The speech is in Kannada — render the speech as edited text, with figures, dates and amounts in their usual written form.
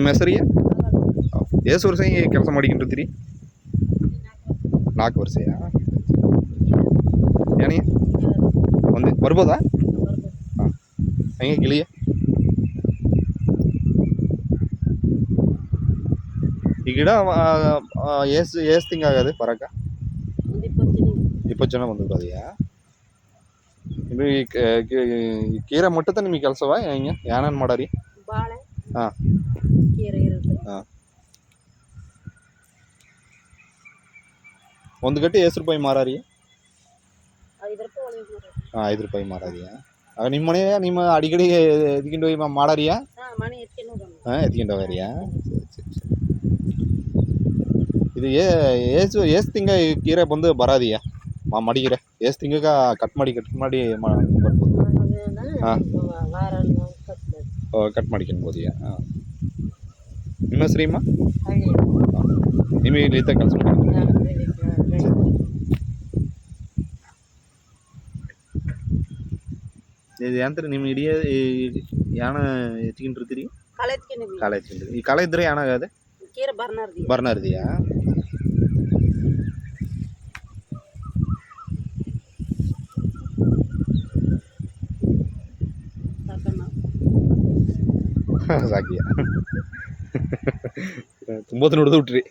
ನಿಮ್ಮ ಹೆಸರಿಗೆ ಎಷ್ಟು ವರ್ಷ ಈ ಕೆಲಸ ಮಾಡಿಕೊಂಡಿರ್ತೀರಿ? 4 ವರ್ಷ ಏನಿ ಒಂದು ಬರ್ಬೋದಾ? ಹಾಂ ಹಂಗೆ ಗಿಳಿಯ ಈ ಗಿಡ ಎಷ್ಟು ತಿಂಗಾಗದೆ ಬರಕ್ಕೆ? 20 ಜನ ಬಂದಿರೋದೆಯಾ? ನಿಮಗೆ ಈ ಕೀರೆ ಮುಟ್ಟುತ್ತೆ ನಿಮಗೆ ಕೆಲಸವ ಹೆಂಗೆ ಏನೇನು ಮಾಡಾರಿ? ಹಾಂ ಹಾಂ ಒಂದು ಗಟ್ಟಿ ಎಷ್ಟು ರೂಪಾಯಿ ಮಾರಾರಿ? 5 ರೂಪಾಯಿ ಮಾರಾರಿಯಾ? ನಿಮ್ಮ ಮನೆ ನಿಮ್ಮ ಅಡಿಗಡಿಗೆ ಎತ್ಕೊಂಡು ಹೋಗಿ ಮಾಡಾರಿಯಾ? ಹಾಂ ಎತ್ಕೊಂಡು ಹೋಗಾರಿಯಾ? ಇದು ಎಷ್ಟು ತಿಂಗ ಕೀರೆ ಬಂದು ಬರೋದಿಯಾ ಮಡಿಗಿರೆ ಎಷ್ಟು ತಿಂಗ ಕಟ್ ಮಾಡಿ ಬರ್ಬೋದು? ಹಾಂ ಕಟ್ ಮಾಡ್ಕೊಳ್ಬೋದಿಯಾ? ಹಾಂ ನಿಮ್ಮ ಹೆಸ್ರೀಮ್ಮ? ನಿಮಗೆ ಇಲ್ಲಿ ಕೆಲಸ ಮಾಡಿ ಇದು ಏನಂತಾರೆ ನಿಮ್ಮ ಇಡೀ ಯಾಣ ಎತ್ಕೊಂಡಿರ್ತೀರಿ? ಕಾಳೆ ಎತ್ಕೊಂಡ್ರಿ ಈ ಕಾಳೆ ಇದ್ರೆ ಏನಾಗದೆ? ಬರ್ನರ್ದಿಯಾ? ಸಾಕಿಯಾ ತುಂಬ ಹೊತ್ತು ನೋಡಿದು ಬಿಟ್ರಿ.